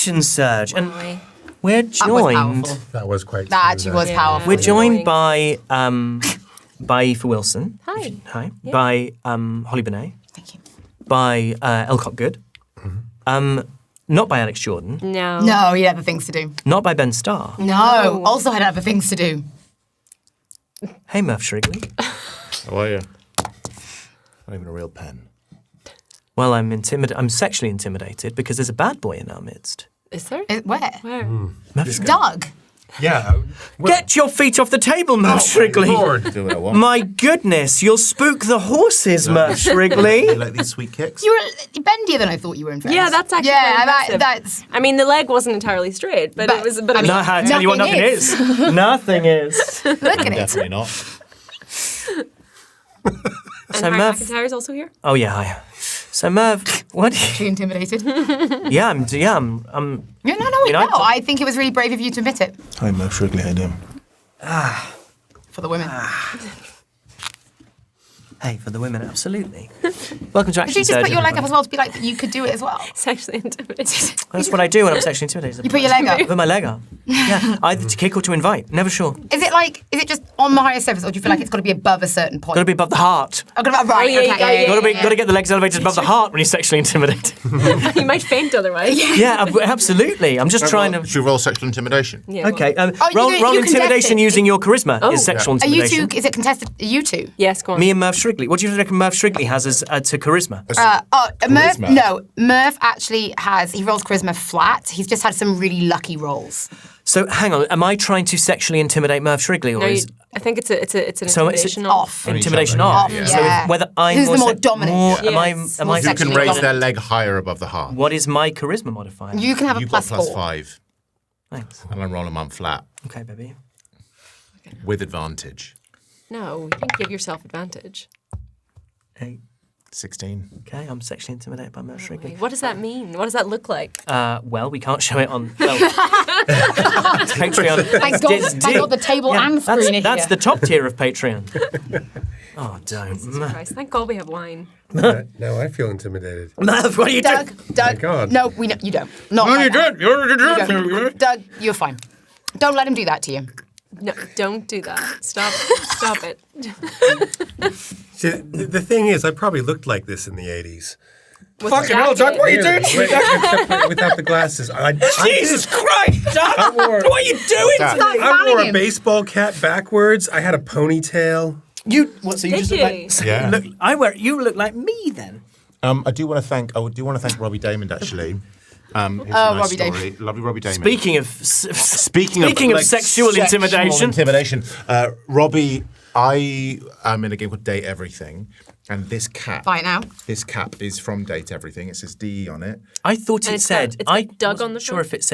action surge, and Why? we're That was joined. powerful. That was quite. That actually was powerful. We're joined by Aoife Wilson. Hi. Hi. Yeah. By Holly Benet. Thank you. By Elcott Good. Not by Alex Jordan. No. No, he had other things to do. Not by Ben Starr. No, also had other things to do. Hey, Murph Shrigley. How are you? Not even a real pen. Well, I'm sexually intimidated because there's a bad boy in our midst. Is there? Where? Where? Murph Shrigley. Doug. Yeah. Get your feet off the table, Murph Shrigley. Lord. Do what I want. My goodness, you'll spook the horses, Murph Shrigley. You like these sweet kicks? You were bendier than I thought you were in fairness. Yeah, that's actually yeah. quite impressive. That's I mean, the leg wasn't entirely straight, but it was. But I mean, No, I tell you what, nothing Nothing is. Nothing is. look at it. Definitely not. and So Harry Murph. McIntyre's also here. Oh yeah, hi. So Merv, what? Too intimidated. Yeah, I'm. No. I think it was really brave of you to admit it Hi, Murph Shrigley. How you doing? for the women. Hey, for the women, absolutely. Welcome to Did Action you just Surge, put your leg up everybody. as well to be like, you could do it as well? Sexually intimidated. That's what I do when I'm sexually intimidated. You put your leg up. I put my leg up. Yeah, either to kick or to invite. Never sure. Is it just on the higher surface, or do you feel like it's got to be above a certain point? Got to be above the heart. Oh, right, Yeah, okay, yeah, yeah, Got to get the legs elevated above the heart when you're sexually intimidated. You might faint otherwise. Yeah, absolutely. I'm just trying to. Should we roll sexual intimidation? Yeah, Okay, Oh, you roll do- you contest intimidation it. using your charisma Oh. is sexual Are you intimidation. two? Is it contested? Are you two? Yes, go on. Me and Murph Shrigley. What do you reckon Murph Shrigley has as to charisma? Murph. Charisma. No, Murph actually he rolls charisma flat. He's just had some really lucky rolls. So hang on, am I trying to sexually intimidate Murph Shrigley, or No, is I think it's an So it's intimidation off. intimidation each other, off? yeah. So Yeah. whether I'm Who's the more se- dominant? am I Yes. am I You can Sexually raise dominant. their leg higher above the heart. What is my charisma modifier? You can have a You've got plus plus 4. 5, Thanks. and I'm rolling them on flat Okay, baby. with advantage. No, you can give yourself advantage. 8. 16. Okay, I'm sexually intimidated by Murph Shrigley. What does that mean? What does that look like? Well, we can't show it on. Well, it's Patreon. Thank God the table and screen That's here. the top tier of Patreon. Oh, don't. Christ, thank God we have wine. Now I feel intimidated. Murph, what are you doing? Doug. God. No, we know you don't. Not like that. You don't. Doug, you're fine. Don't let him do that to you. No, don't do that. Stop it. See, the thing is, I probably looked like this in the 80s. Fucking hell, Doug, what are you doing? Without the glasses. Jesus Christ, Doug! What are you doing? Doug. to me? I wore fanning a him. baseball cap backwards. I had a ponytail. You what? So you Did just look you? like? so Yeah. You look like me then. I do want to thank Robbie Damon actually. Robbie Damon. Lovely Robbie Damon. Speaking of Speaking of like, sexual intimidation. Robbie, I am in a game called Date Everything, and this cap. Buy it now. This cap is from Date Everything. It says DE on it. I thought And it it's said. got I Doug on wasn't the sure front. if it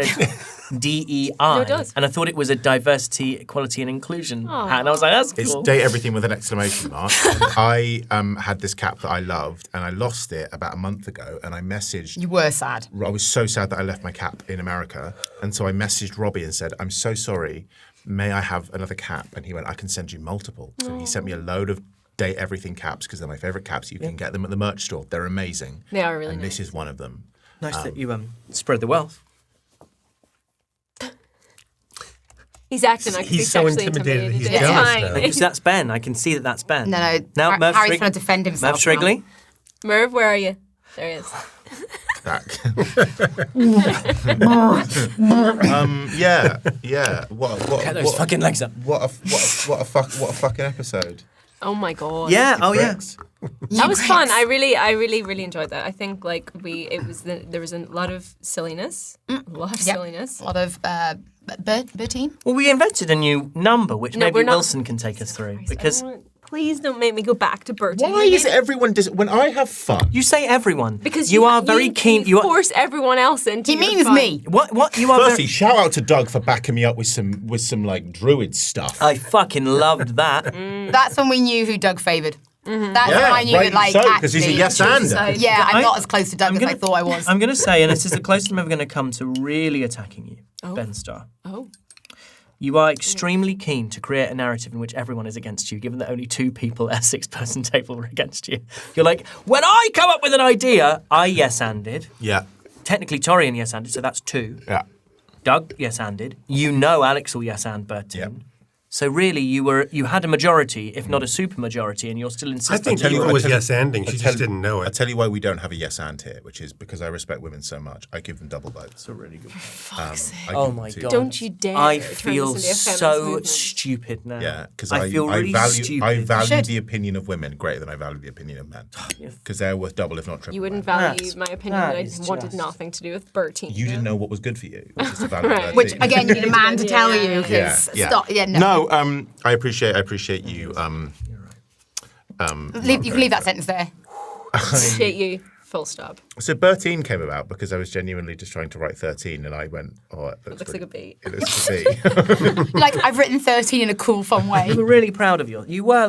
said DEI. No, it does. And I thought it was a diversity, equality, and inclusion hat. And I was like, that's It's cool. Date Everything with an exclamation mark. I had this cap that I loved, and I lost it about a month ago. And I messaged. You were sad. I was so sad that I left my cap in America, and so I messaged Robbie and said, "I'm so sorry. May I have another cap?" And he went, "I can send you multiple." So he sent me a load of Date Everything caps because they're my favorite caps. You can get them at the merch store. They're amazing. They are really and nice. this is one of them. Nice that you spread the wealth. He's acting like He's so sexually intimidated, he's It's jealous fine. now. Because that's Ben. I can see that that's Ben. No. Now, Murph Harry's Shrig- trying to defend himself. Murph Shrigley. Merv, where are you? There he is. Back. Yeah. Get those fucking legs up. What a fucking episode. Oh my God. Yeah. Oh yeah. Bricks. That was fun. I really enjoyed that. I think like there was a lot of silliness. A lot of Yep. silliness. A lot of Bertine. Well, we invented a new number, which No, maybe we're not- Wilson can take us through. Because Please don't make me go back to Bertie. Why is everyone when I have fun? you say everyone. Because you are very keen. You are. force everyone else into He your means fun. me. What you are. Firstly, shout out to Doug for backing me up with some like druid stuff. I fucking loved that. That's when we knew who Doug favoured. That's when I knew that, like, so, because he's a actually- yes-ander. Yeah, I'm I- not as close to Doug as I thought I was. I'm going to say, and this is the closest I'm ever going to come to really attacking you, Ben Starr. Oh. You are extremely keen to create a narrative in which everyone is against you, given that only 2 people at a 6-person table were against you. You're like, when I come up with an idea, I yes-anded. Yeah. technically Torrian yes-anded, so that's 2. Yeah. Doug yes-anded. You know Alex will yes-and Bertine. Yep. So really, you had a majority, if not a super majority, and you're still I insisting. think Eva was yes-anding. She just didn't know I'll it. tell you why we don't have a yes and here, which is because I respect women so much. I give them double votes. That's a really good. I Oh give my them 2. god! Don't you dare I turn feel this into a feminist so movement. stupid now. Yeah, because I feel really stupid. I value should. the opinion of women greater than I value the opinion of men. Because they're worth double, if not triple. You wouldn't men. value That's- my opinion that that is I wanted just- nothing to do with Bertine. You didn't know what was good for you, which is to value Right. Bertine. Which again, you need a man to tell you. Yeah. Because Yeah. stop. Yeah, no. No, I appreciate you. You can leave that sentence there. Appreciate you. Full stop. So Bertine came about because I was genuinely just trying to write 13, and I went, "Oh, it Looks like a B. It looks like a B." Like, I've written 13 in a cool, fun way. We're really proud of you. You were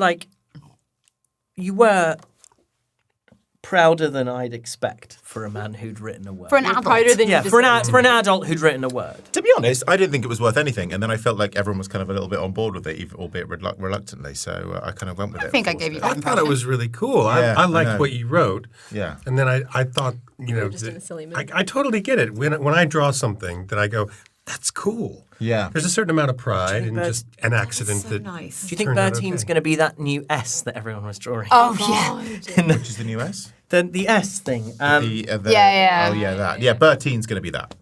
prouder than I'd expect for a man who'd written a word. For an adult. Prouder than yeah, you for deserve. an adult who'd written a word. To be honest, I didn't think it was worth anything, and then I felt like everyone was kind of a little bit on board with it, albeit reluctantly. So I kind of went with it. I think I gave you I that thought it was really cool. Yeah, I I liked know. what you wrote. Yeah. And then I thought, just in a silly mood. I totally get it. When I draw something that I go, that's cool. Yeah. There's a certain amount of pride in Bert- just an accident so that. nice. Do you think Turned out Bertine's okay. going to be that new S that everyone was drawing? Oh, yeah. Which is the new S? The S thing. Yeah, yeah. Oh, yeah, that. Yeah, Bertine's going to be that.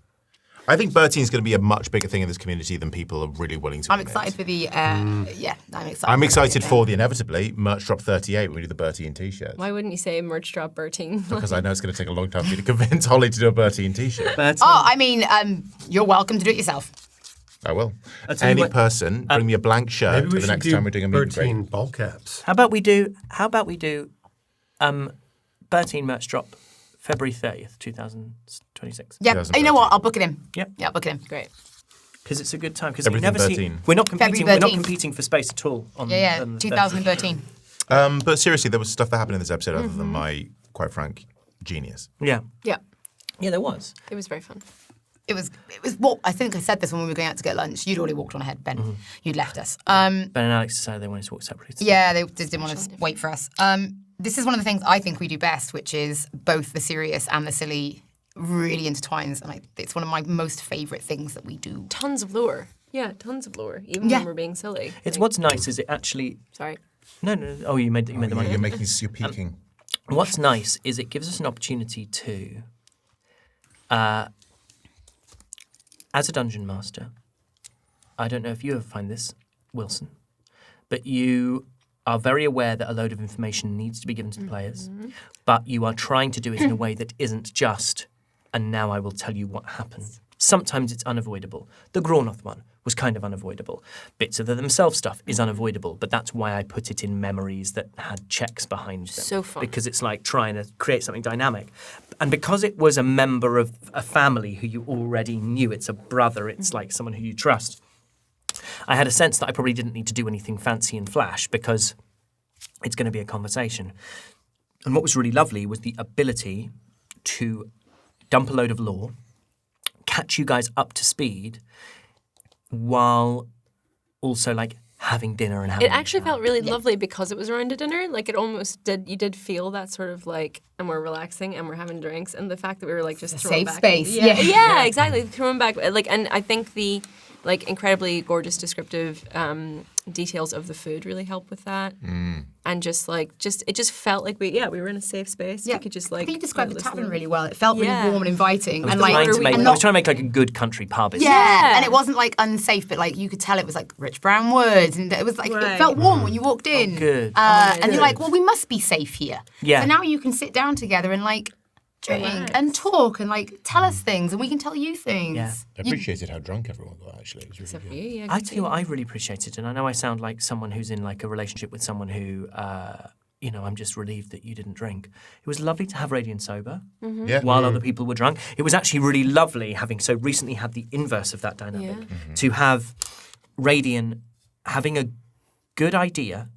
I think Bertine's going to be a much bigger thing in this community than people are really willing to I'm admit. excited for the, yeah, I'm excited. I'm excited for the inevitably merch drop 38 when we do the Bertine t-shirt. Why wouldn't you say merch drop Bertine? Because I know it's going to take a long time for me to convince Holly to do a Bertine t-shirt. Bertine. Oh, I mean, you're welcome to do it yourself. I will. I'll tell you Any what- person, bring me a blank shirt Maybe for we the should next do time we're doing a meet and greet. Bertine ball caps. How about we do Bertine merch drop February 30th, 2026. Yeah, 2013. you know what? I'll book it in. Yep. Yeah, I'll book it in. Great. Because it's a good time. Because we Everything never see. Bertine. We're not competing. February We're not 13th. competing for space at all. On, Yeah, on the 2013. But seriously, there was stuff that happened in this episode other than my, quite frank, genius. Yeah. Yeah. Yeah, there was. It was very fun. It was, well, I think I said this when we were going out to get lunch. You'd already walked on ahead, Ben. You'd left us. Ben and Alex decided they wanted to walk separately. Yeah, they just didn't want to wait for us. This is one of the things I think we do best, which is both the serious and the silly really intertwines. And it's one of my most favourite things that we do. Tons of lure. Yeah, tons of lure. Even Yeah. when we're being silly. It's what's nice is it actually. Sorry. No. Oh, you made the money. You're peaking. What's nice is it gives us an opportunity to, as a dungeon master, I don't know if you ever find this, Wilson, but you are very aware that a load of information needs to be given to the players, but you are trying to do it in a way that isn't just, and now I will tell you what happened. Sometimes it's unavoidable. The Grēnweard one was kind of unavoidable. Bits of the themselves stuff is unavoidable, but that's why I put it in memories that had checks behind them. So fun. Because it's like trying to create something dynamic. And because it was a member of a family who you already knew, it's a brother, it's like someone who you trust, I had a sense that I probably didn't need to do anything fancy and flash because it's going to be a conversation. And what was really lovely was the ability to dump a load of lore, catch you guys up to speed, while also like having dinner and having It actually felt really lovely because it was around a dinner. Like it almost did. You did feel that sort of like, and we're relaxing and we're having drinks, and the fact that we were like just throwing safe back, space. Yeah, Yeah. exactly. Throwing back, like, and I think the like incredibly gorgeous descriptive details of the food really help with that. And just it just felt like we were in a safe space. We could just like. I think you described the listen. tavern really well. It felt Yeah. really warm and inviting. I And was like, trying to make, and I was not, trying to make like a good country pub. It's yeah, and it wasn't like unsafe, but like you could tell it was like rich brown woods, and it was like it Right. felt warm when you walked in. good. And you're like, well, we must be safe here. Yeah. So now you can sit down together and like drink and talk and like tell us things, and we can tell you things. Yeah. I appreciated how drunk everyone got, actually. It was really Except for good. you, yeah. I tell you what I really appreciated, and I know I sound like someone who's in like a relationship with someone who, I'm just relieved that you didn't drink. It was lovely to have Raidion sober Yeah. while other people were drunk. It was actually really lovely having so recently had the inverse of that dynamic, Yeah. to have Raidion having a good idea.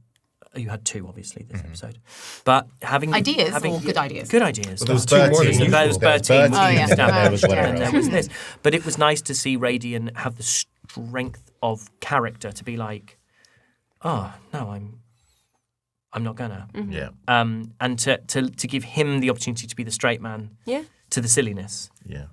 You had two, obviously, this episode, but having Ideas or good ideas? Good ideas. Well, there was Two more than Bertine. usual. There was There was Bertine. Bertine. Oh, yeah. There was whatever And there else. was this. But it was nice to see Raidion have the strength of character to be like, oh, no, I'm not gonna. Yeah. And to give him the opportunity to be the straight man, Yeah. to the silliness. Yeah.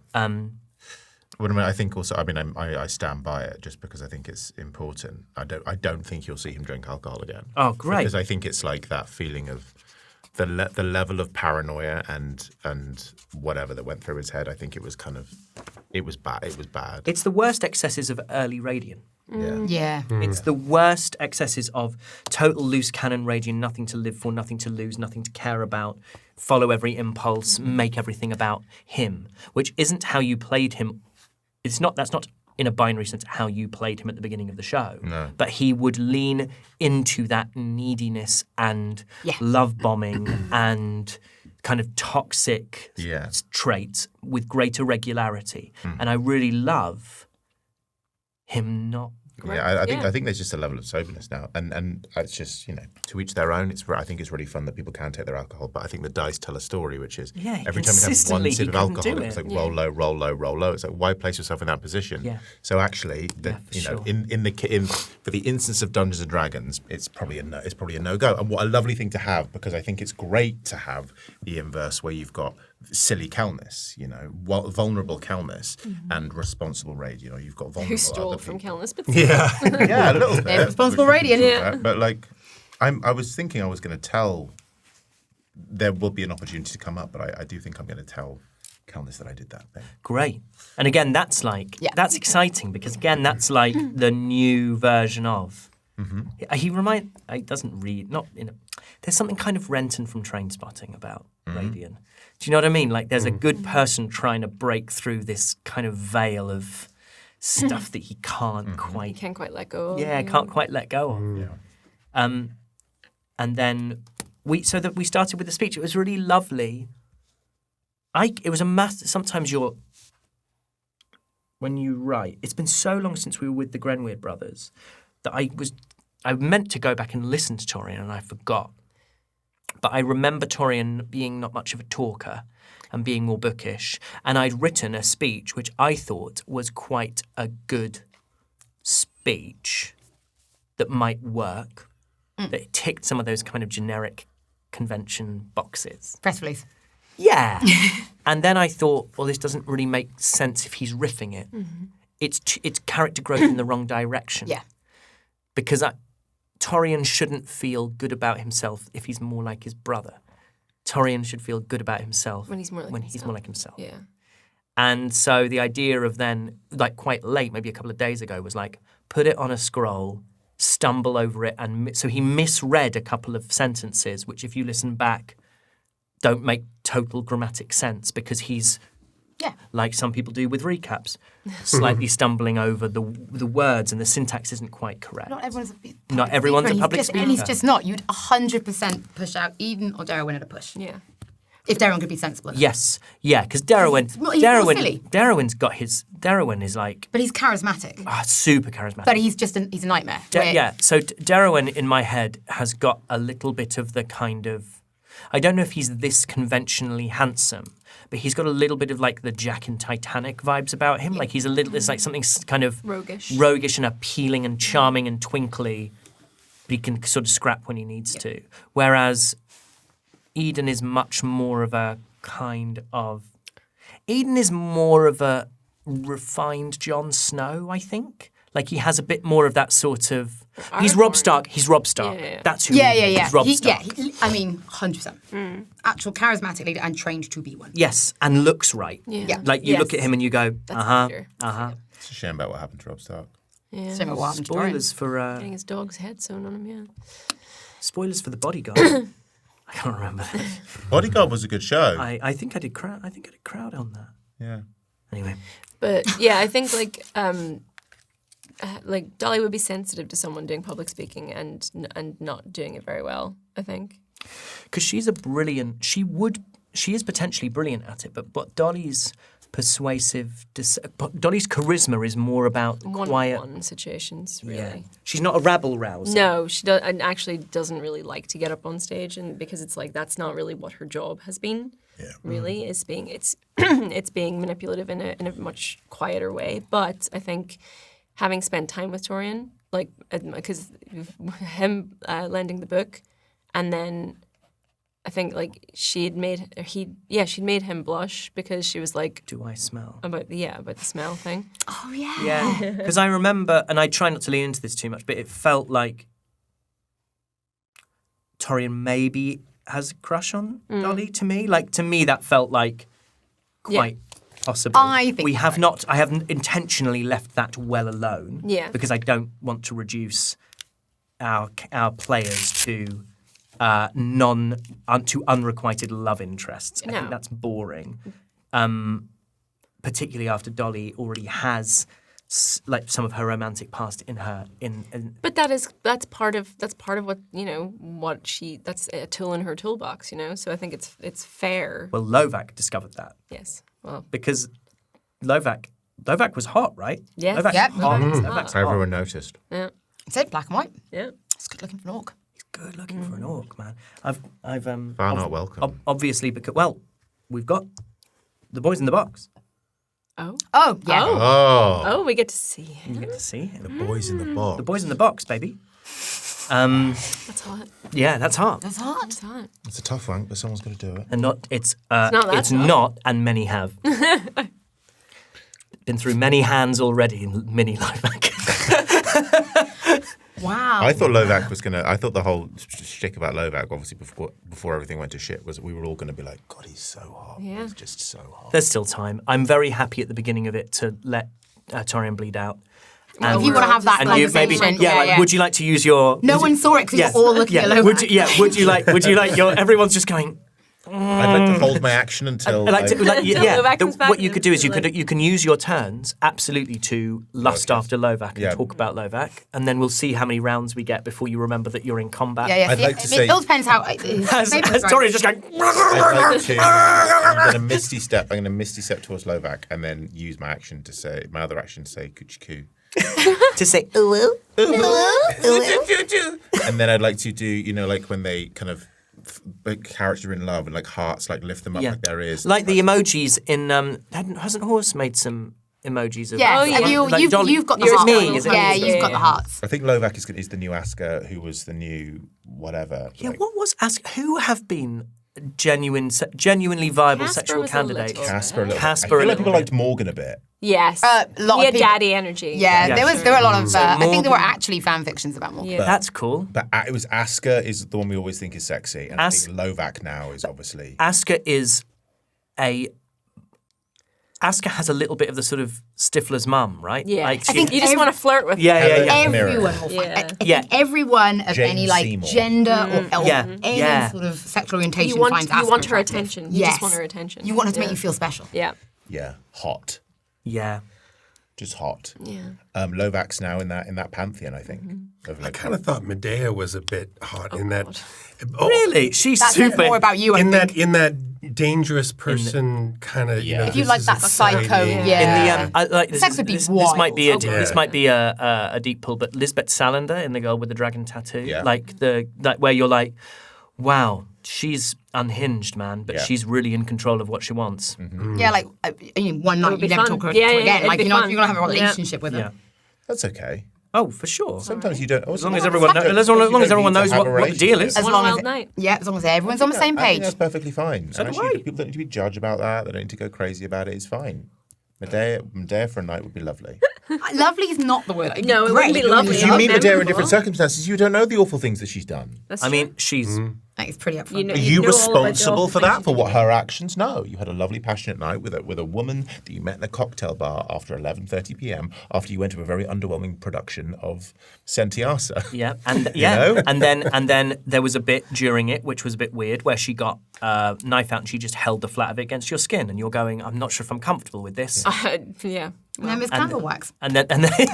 Well, I think also, I stand by it just because I think it's important. I don't think you'll see him drink alcohol again. Oh, great! Because I think it's like that feeling of the level of paranoia and whatever that went through his head. I think it was bad. It was bad. It's the worst excesses of early Raidion. Yeah. It's the worst excesses of total loose cannon Raidion, nothing to live for, nothing to lose, nothing to care about, follow every impulse, make everything about him, which isn't how you played him. That's not in a binary sense how you played him at the beginning of the show. No. But he would lean into that neediness and love bombing and kind of toxic traits with greater regularity. And I really love him not. Yeah, I think there's just a level of soberness now, and it's just to each their own. I think it's really fun that people can take their alcohol, but I think the dice tell a story, which is every time you have one sip of alcohol, it's like roll low, roll low, roll low. It's like why place yourself in that position? Yeah. So actually, in for the instance of Dungeons and Dragons, it's probably a no go. And what a lovely thing to have, because I think it's great to have the inverse where you've got silly Calnus, vulnerable Calnus, and responsible Raidion. You've got vulnerable. Who stole from Calnus, but yeah, a little bit. Responsible Raidion. Yeah. But like, I was thinking I was going to tell. There will be an opportunity to come up, but I do think I'm going to tell Calnus that I did that thing. Great. And again, that's that's exciting because again, that's like the new version of. He doesn't read, not in a, there's something kind of Renton from Trainspotting about Raidion. Do you know what I mean? Like there's a good person trying to break through this kind of veil of stuff that he can't quite. He can't quite let go of. Yeah, can't quite let go of. Yeah. And then we started with the speech. It was really lovely. It was sometimes when you write, it's been so long since we were with the Grēnweard brothers that I meant to go back and listen to Torrian and I forgot. But I remember Torrian being not much of a talker and being more bookish. And I'd written a speech which I thought was quite a good speech that might work, that ticked some of those kind of generic convention boxes. Press release. Yeah. And then I thought, well, this doesn't really make sense if he's riffing it. It's character growth in the wrong direction. Yeah. Because Torrian shouldn't feel good about himself if he's more like his brother. Torrian should feel good about himself when he's more like himself. Yeah. Yeah. And so the idea of then, like quite late, maybe a couple of days ago, was like, put it on a scroll, stumble over it. And so he misread a couple of sentences, which if you listen back, don't make total grammatic sense because he's, like some people do with recaps, slightly stumbling over the words and the syntax isn't quite correct. Not everyone's a public speaker. And he's just not. You'd 100% push out Eiddon or Darwin at a push. Yeah. If Darwin could be sensible enough. Yes, yeah, because Darwin's got his. Darwin is like. But he's charismatic. Super charismatic. But he's a nightmare. So Darwin in my head has got a little bit of the kind of. I don't know if he's this conventionally handsome, but he's got a little bit of like the Jack in Titanic vibes about him. Like he's a little. It's like something kind of roguish and appealing and charming and twinkly, but he can sort of scrap when he needs to. Whereas Eiddon is much more of a kind of. Eiddon is more of a refined Jon Snow, I think. Like he has a bit more of that sort of. He's Robb Stark. Yeah. That's who. He's Robb Stark. 100%. Actual charismatic leader and trained to be one. Yes, and looks right. Yeah. Like you look at him and you go, It's a It's a shame about what happened to Robb Stark. Yeah. Same with what happened to Spoilers for Getting his dog's head sewn on him, yeah. spoilers for the Bodyguard. I can't remember. Bodyguard was a good show. I think I did crowd. I think I did crowd on that. Yeah. Anyway, But yeah, I think like Dolly would be sensitive to someone doing public speaking and not doing it very well, I think. because she is potentially brilliant at it, but Dolly's Dolly's charisma is more about quiet. One-on-one situations, really. Yeah. She's not a rabble rouser. No, she and actually doesn't really like to get up on stage, and because it's like that's not really what her job has been. Yeah. Really, it's it's being manipulative in a much quieter way. But I think having spent time with Torrian, like because him lending the book, and then I think like she'd made him blush because she was like, Do I smell? about the smell thing. Oh yeah. Yeah, because I remember, and I try not to lean into this too much, but it felt like Torrian maybe has a crush on Dolly to me. Like, to me, that felt like quite possible. I think I haven't intentionally left that well alone. Yeah. Because I don't want to reduce our players to to unrequited love interests. I think that's boring. Particularly after Dolly already has like some of her romantic past in her But that's part of what that's a tool in her toolbox, So I think it's fair. Well, Lovak discovered that. Yes. Well, Because Lovak was hot, right? Yes. Lovak's Yep. hot. Lovak's Lovak's hot. Everyone noticed. yeah. It's it, black and white. Yeah. It's good looking for an orc. Good looking for an orc, man. I've Far not welcome. obviously because we've got the boys in the box. Oh. Oh yeah. Oh, we get to see him. You get to see him. The boys in the box. The boys in the box, baby. That's hot. Yeah, that's hard. That's hot. That's hot. It's a tough one, but someone's got to do it. And not it's not that it's tough. not, and many have been through many hands already in mini Lovak. Wow. I thought Lovak was gonna. I thought the whole shtick about Lovak, obviously before everything went to shit, was that we were all gonna be like, God, he's so hot. Yeah. He's just so hot. There's still time. I'm very happy at the beginning of it to let Torrian bleed out. If you want to have that And you maybe, conversation, would you like to use your? No one saw it because you're all looking at Logan. Would you like your? Everyone's just going. I'd like to hold my action until. Lovak comes back What you could do is and you can use your turns absolutely to lust after Lovak and talk about Lovak, and then we'll see how many rounds we get before you remember that you're in combat. Yeah. I'd like to say- it all depends how. As Torian's just going. I'd like to. I'm going to misty step towards Lovak, and then use my other action to say kuchiku. To say ooh, And then I'd like to do, like when they kind of characters are in love and like hearts like lift them up like their ears. like the emojis in hasn't Horse made some emojis of? Yeah, like Dolly. you've got the Is it hearts. me? Is it Yeah, me? you've got the hearts. I think Lovak is the new Asker, who was the new whatever. Yeah, what was who have been genuinely viable Casper sexual was a candidates? little Casper. Casper I feel a like little people bit. liked Morgan a bit. Yes. A lot he of had people- daddy energy. Yeah, there were a lot of. I think there Morgan- were actually fan fictions about Morgan. Yeah. That's cool. But it was Asker is the one we always think is sexy, and I As- think Lovak now is obviously. Asker has a little bit of the sort of Stifler's mum, right? Yeah. Like I think you just want to flirt with Yeah, her. yeah. Everyone will find. Yeah. I think everyone of Jane any like Seymour. gender or Yeah, any yeah. sort of sexual orientation You want finds Asker her attractive. attention. You Yes. just want her attention. You want her to make you feel special. Yeah. Yeah, hot, Yeah. just hot. Yeah. Lovak's now in that pantheon, I think. Of I like, kind of thought Medea was a bit hot in that. Really? She's That says super. more about you. I In think. that dangerous person kind of. Yeah. If you like that psycho, In yeah. the I like this. Sex would be this might be wild. this might be a deep pull, but Lisbeth Salander in The Girl with the Dragon Tattoo, Yeah. like where you're like, wow, she's unhinged, man, but Yeah. she's really in control of what she wants. Yeah, like one night would you be never fun. talk to her Yeah, yeah, again. it'd Like be you're fun. gonna have a Yeah. relationship with her. Yeah. that's okay. Oh, for sure. Sometimes you don't. As long as everyone knows what the deal is. As One long wild as night. as long as everyone's on the same I think page. that's perfectly fine. So And do actually, I. people don't need to be judged about that. They don't need to go crazy about it. It's fine. Medea for a night would be lovely. Lovely is not the word. No, it wouldn't be lovely. Because Yeah. you meet Medea in Memorable. different circumstances, you don't know the awful things that she's done. That's I true. mean, she's It's pretty upfront. You know- Are you know all about the responsible awful for that? things For she what did. her actions? No. You had a lovely, passionate night with a woman that you met in a cocktail bar after 11:30 p.m. after you went to a very underwhelming production of Sentiasa. yeah, and know? and then there was a bit during it which was a bit weird where she got a knife out and she just held the flat of it against your skin, and you're going, I'm not sure if I'm comfortable with this. Yeah. And then there's candle wax. And then And it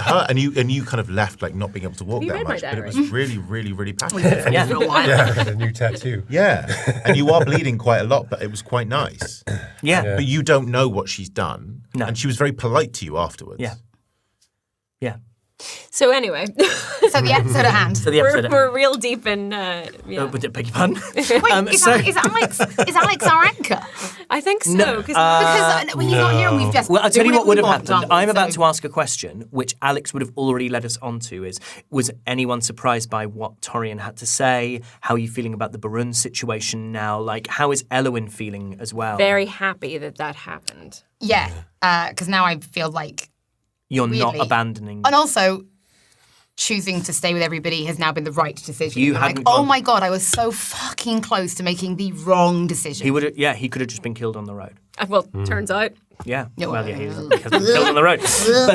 hurt, and you kind of left like not being able to walk you that read my much, but it diary? was really, really, really passionate. yeah. For a while. Yeah, I got a new tattoo. Yeah, and you are bleeding quite a lot, but it was quite nice. Yeah. But you don't know what she's done, No. and she was very polite to you afterwards. Yeah. Yeah. So anyway, So the episode at hand. So the episode. we're real deep in. Beg your pardon? Wait, is Alex our anchor? I think so. No, Because he's not here and we've just... Well, I'll tell you what would have we've happened. done, I'm about so- to ask a question, which Alex would have already led us on to, was anyone surprised by what Torrian had to say? How are you feeling about the Barun situation now? Like, how is Elowen feeling as well? Very happy that happened. Yeah, because now I feel like... You're weirdly. not abandoning. And also, choosing to stay with everybody has now been the right decision. You You're hadn't like, gone- oh my God, I was so fucking close to making the wrong decision. He would have, he could have just been killed on the road. Well, turns out. Yeah. Yeah, Well, well, he has been killed on the road.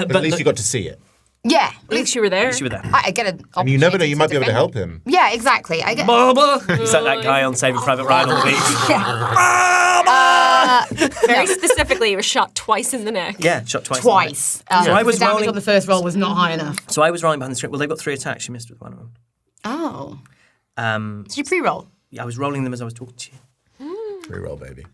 But at least you got to see it. Yeah. At least you were there. You were there. I get an And you never know, you might be able to defend. help him. Yeah, exactly. I get... He's like that guy on Saving Private Ryan on the beach. Very specifically, he was shot twice in the neck. Yeah, shot twice. Twice. So I was the damage rolling. on the first roll was not high enough. So I was rolling behind the script. Well, they've got 3 attacks. She missed with one of them. Oh. Did you pre-roll? I was rolling them as I was talking to you. Reroll, baby.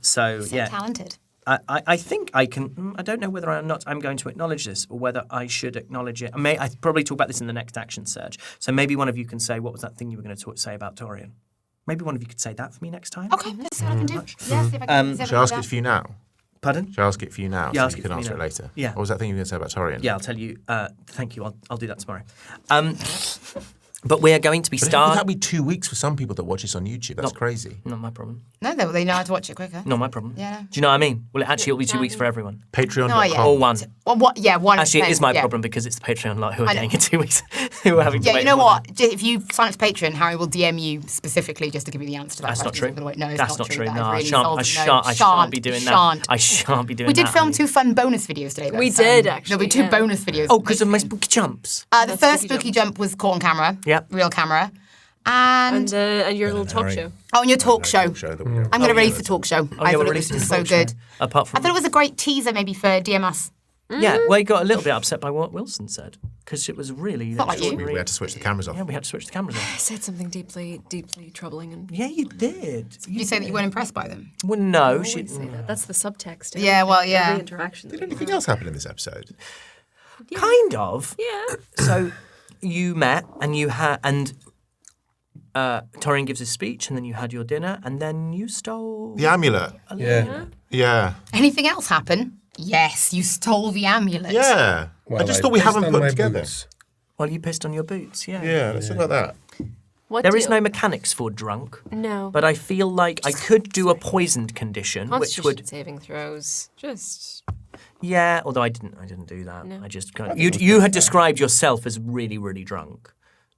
So yeah, Talented. I think I can. I don't know whether I'm going to acknowledge this or whether I should acknowledge it. I probably talk about this in the next action surge. So maybe one of you can say, what was that thing you were going to say about Torrian? Maybe one of you could say that for me next time. Okay, let's see what I can do. Yeah, see if I can Shall I ask it for you now? Pardon? Shall I ask it for you now? Yeah, so ask you it can for me answer it now. later. Yeah. What was that thing you were going to say about Torrian? Yeah, I'll tell you. Thank you. I'll do that tomorrow. But we are going to be But starting. that'd be 2 weeks for some people that watch this on YouTube. That's crazy. Not my problem. No, they know how to watch it quicker. Not my problem. Yeah. Do you know what I mean? Well, actually, it'll be 2 weeks for everyone. Patreon.com. No, yeah. Or one. Well, what? Yeah, one. Actually, it is my yeah. problem because it's the Patreon lot who are I know. getting it 2 weeks. Who are having to Yeah, wait you know for what? If you sign up to Patreon, Harry will DM you specifically just to give you the answer to that That's not question. true. No, it's That's not true. That No, is I really shan't. insulting. I shan't be doing that. Shan't. I shan't be doing We that. did film honey. 2 fun bonus videos today. Though, We so did, actually, There'll be 2 yeah. bonus videos. Oh, because of my spooky jumps. The first spooky jump was caught on camera. Yep. Real camera. And And your little talk Harry. show. oh, and your talk show. Show that I'm going to release the talk show. Oh, I yeah, thought we're it was releasing just the so talk show. good. Apart from I thought it was a great teaser maybe for DMS. Yeah, well, he got a little bit upset by what Wilson said because it was really Not like you. extraordinary. We had to switch the cameras off. Yeah, we had to switch the cameras I on. said something deeply troubling and. Yeah, you did. You say that you weren't impressed by them. Well, no, Always she. say that. That's the subtext. to Yeah, well, yeah. Every interaction. Did anything else happen in this episode? Kind of. Yeah. So you met and you had and Torrian gives a speech and then you had your dinner and then you stole. The amulet. Yeah. Yeah. Anything else happen? Yes, you stole the amulet. Yeah. Well, I just thought we pissed haven't on put my it together. boots. Well, you pissed on your boots. Yeah. Yeah, let's talk about that. What There is deal? no mechanics for drunk. No. But I feel like I could do a poisoned condition, which Constitution would. saving throws. Just. Yeah, although I didn't do that. No. I just kind of, you had described yourself as really, really drunk.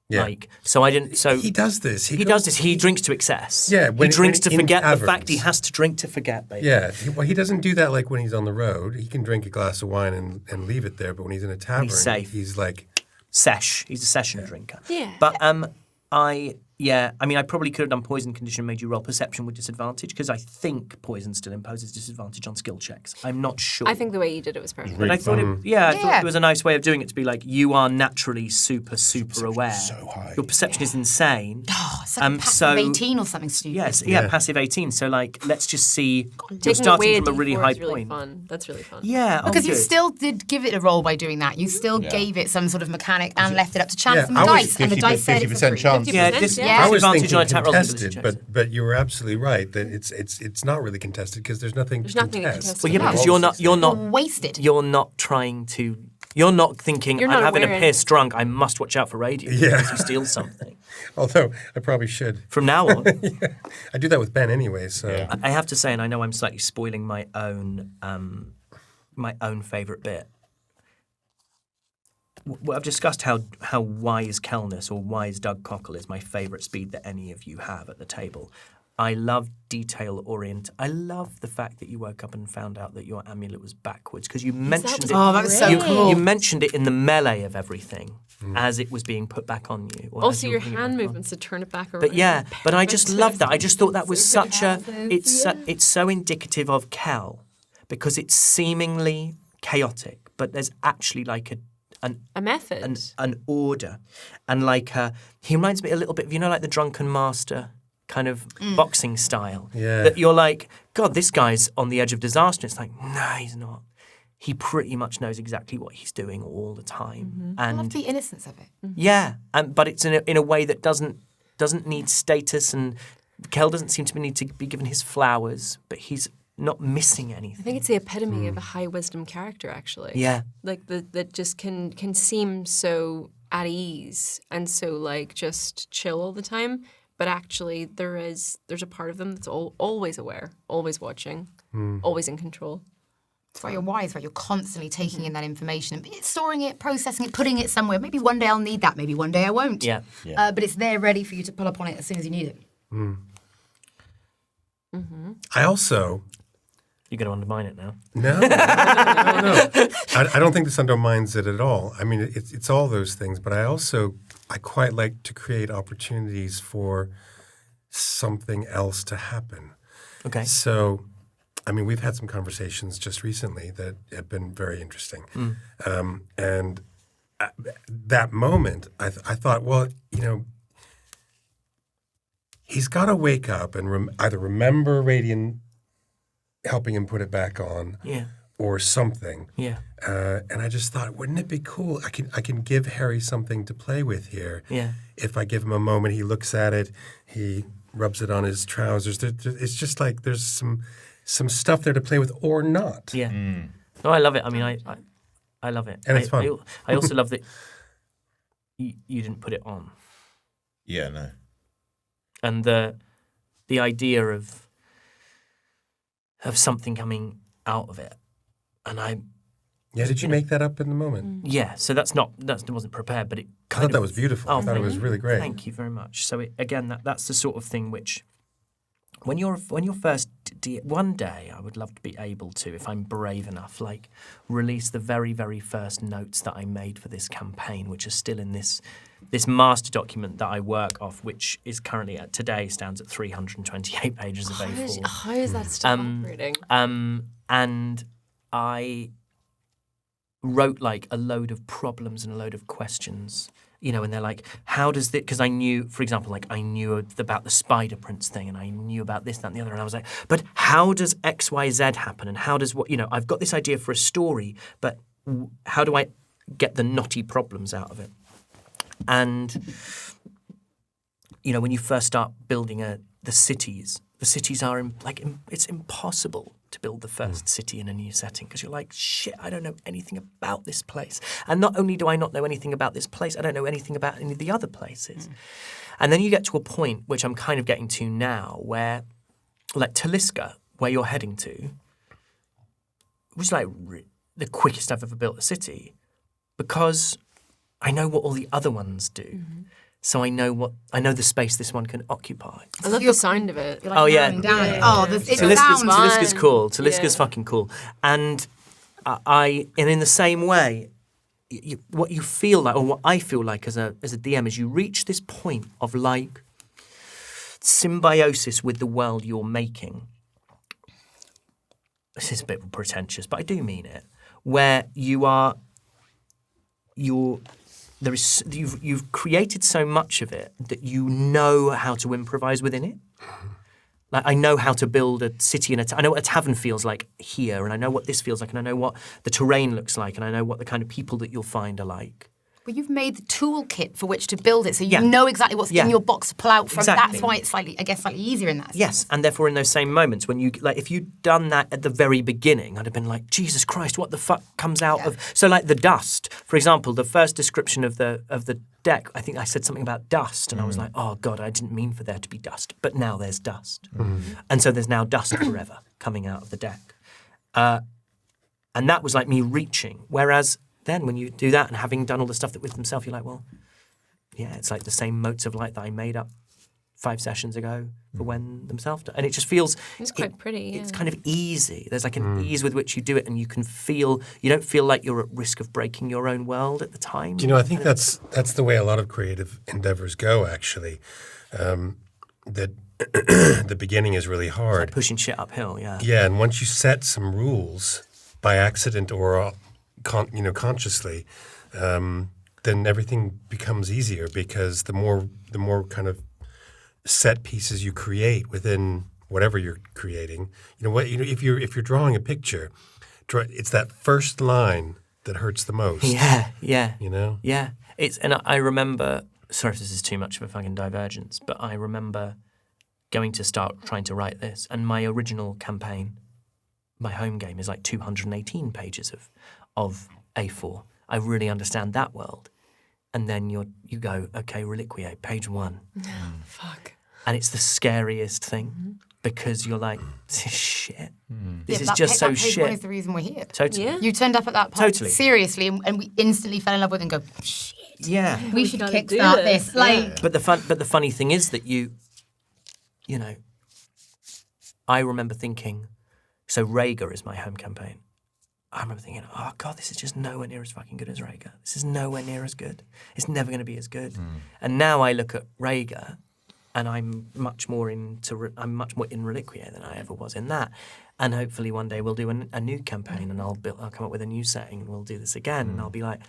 Yeah. Like, so I didn't. So He does this. he does this. He drinks to excess. Yeah, he drinks to in forget the taverns. fact he has to drink to forget, baby. Yeah, he doesn't do that like when he's on the road. He can drink a glass of wine and leave it there, but when he's in a tavern, safe. he's like, Sesh. He's a session drinker. Yeah. But I mean, I probably could have done poison condition and made you roll perception with disadvantage because I think poison still imposes disadvantage on skill checks. I'm not sure. I think the way you did it was perfect. But I thought I thought Yeah. it was a nice way of doing it to be like, you are naturally super aware. so high. Your perception is insane. Oh, something passive so 18 or something stupid. yes, Yeah. passive 18. So like, let's just see. You're Taking starting away from a really D4 high is really point. fun. That's really fun. Yeah, Because you good. still did give it a roll by doing that. You still gave it some sort of mechanic and left it up to chance Yeah, and the I was dice. And the dice said it for 50% free. chance. Yeah, 50%, this yeah. I was disadvantage thinking on attack rolls and contested, ability checks. but you're absolutely right that it's not really contested because there's nothing There's to nothing to contest. contest. Well, yeah, Yeah. because you're not Wasted. you're not trying to. You're not thinking, You're I'm not having a aware piss drunk, I must watch out for Raidion Yeah. because you steal something. Although I probably should. From now on, I do that with Ben anyway, so Yeah. I have to say, and I know I'm slightly spoiling my own favourite bit. I've discussed how wise Kelness or wise Doug Cockle is my favourite speed that any of you have at the table. I love detail orient. I love the fact that you woke up and found out that your amulet was backwards because you mentioned it. Oh, that was so you, cool. you mentioned it in the melee of everything as it was being put back on you. or as Also, you were your putting it hand back on. movements to turn it back around. But yeah, but I just Perfect. love that. I just thought that was So such a. good. It's so indicative of Kel because it's seemingly chaotic, but there's actually like A method. an order, and like he reminds me a little bit of like the Drunken Master kind of boxing style. Yeah. That you're like, God, this guy's on the edge of disaster. It's like, no, he's not. he pretty much knows exactly what he's doing all the time. I love And the innocence of it. yeah, but it's in a way that doesn't need status, and Kel doesn't seem to need to be given his flowers, but he's not missing anything. I think it's the epitome of a high wisdom character, actually. Yeah. Like that just can seem so at ease and so like just chill all the time, but actually there's a part of them that's always aware, always watching, always in control. That's why you're wise, right? You're constantly taking in that information and storing it, processing it, putting it somewhere. Maybe one day I'll need that. Maybe one day I won't. Yeah. But it's there ready for you to pull up on it as soon as you need it. I also... You're going to undermine it now. No. I don't think this undermines it at all. I mean, it's all those things, but I quite like to create opportunities for something else to happen. Okay. So, I mean, we've had some conversations just recently that have been very interesting. And at that moment, I thought, well, he's got to wake up and either remember Raidion helping him put it back on, or something. Yeah. And I just thought, wouldn't it be cool? I can give Harry something to play with here. Yeah. If I give him a moment, he looks at it, he rubs it on his trousers. It's just like there's some stuff there to play with, or not. Yeah. No, I love it. I mean, I love it. And it's fun. I also love that you didn't put it on. Yeah, no. And the idea of something coming out of it. And did you make that up in the moment? yeah, so that wasn't prepared, but it I kind thought of, that was beautiful. I thought it was really great. Thank you very much. So that's the sort of thing which, when you're first, one day I would love to be able to, if I'm brave enough, like release the very, very first notes that I made for this campaign, which are still in this master document that I work off, which is currently today stands at 328 pages of A4. How is that still operating? And I wrote like a load of problems and a load of questions, and they're like, how does this, because I knew, for example, like I knew about the spider prince thing and I knew about this, that and the other, and I was like, but how does X, Y, Z happen, and how does I've got this idea for a story, but how do I get the knotty problems out of it? And, when you first start building the cities are it's impossible to build the first city in a new setting because you're like, shit, I don't know anything about this place. And not only do I not know anything about this place, I don't know anything about any of the other places. And then you get to a point, which I'm kind of getting to now, where, like Taliska, where you're heading to, was like the quickest I've ever built a city because I know what all the other ones do. So I know the space this one can occupy. I love the sound of it. You're like narrowing down. Yeah. Oh, it sounds Taliska's cool. Taliska's Yeah. fucking cool. And and in the same way, what you feel like, or what I feel like as a DM, is you reach this point of like symbiosis with the world you're making. This is a bit pretentious, but I do mean it. Where you've created so much of it that you know how to improvise within it. Like I know how to build a city I know what a tavern feels like here, and I know what this feels like, and I know what the terrain looks like, and I know what the kind of people that you'll find are like. Well, you've made the toolkit for which to build it, so you Yeah. know exactly what's Yeah. in your box to pull out from. Exactly. That's why it's slightly easier in that sense. Yes, and therefore in those same moments when you, like, if you'd done that at the very beginning, I'd have been like, Jesus Christ, what the fuck comes out of... So like the dust, for example, the first description of the deck, I think I said something about dust, and I was like, oh God, I didn't mean for there to be dust, but now there's dust. And so there's now dust forever coming out of the deck. And that was like me reaching, whereas... Then when you do that and having done all the stuff that with himself, you're like, well, yeah, it's like the same motes of light that I made up 5 sessions ago for when themselves do. And it just feels... It's quite pretty, yeah. It's kind of easy. There's like an ease with which you do it, and you don't feel like you're at risk of breaking your own world at the time. I think that's the way a lot of creative endeavors go, actually. That the beginning is really hard. Like pushing shit uphill, yeah. Yeah, and once you set some rules by accident or consciously, then everything becomes easier because the more kind of set pieces you create within whatever you're creating. If you're drawing a picture, it's that first line that hurts the most. Yeah, yeah. You know? Yeah. And I remember, sorry if this is too much of a fucking divergence, but I remember going to start trying to write this, and my original campaign, my home game, is like 218 pages of A4. I really understand that world. And then you go, okay, Reliquiate, page 1. Fuck. And it's the scariest thing because you're like, this is shit. This is that just so page shit. one is the reason we're here. Totally. Yeah. You turned up at that part Totally. seriously, and we instantly fell in love with it and go, shit, Yeah. we should gotta do kickstart this. this. Like, But the funny thing is that you know, I remember thinking, so Rhaegar is my home campaign. I remember thinking, oh God, this is just nowhere near as fucking good as Rhaegar. This is nowhere near as good. It's never going to be as good. And now I look at Rhaegar, and I'm much more in Reliquiate than I ever was in that. And hopefully one day we'll do a new campaign, and I'll come up with a new setting, and we'll do this again, and I'll be like,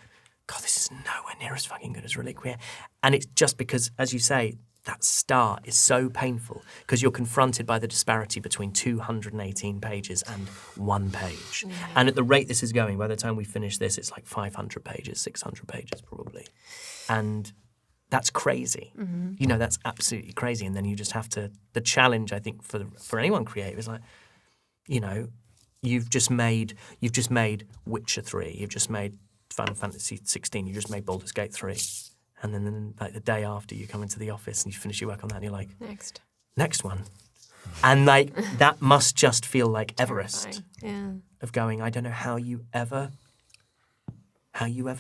God, this is nowhere near as fucking good as Reliquiate. And it's just because, as you say, that start is so painful because you're confronted by the disparity between 218 pages and 1 page. And at the rate this is going, by the time we finish this, it's like 500 pages, 600 pages probably. And that's crazy. You know, that's absolutely crazy. And then you just have to, the challenge, I think, for anyone creative is like, you know, you've just made Witcher 3, you've just made Final Fantasy 16, you just made Baldur's Gate 3. And then, like, the day after, you come into the office and you finish your work on that, and you're like, next one. And, like, that must just feel like Everest of going, I don't know how you ever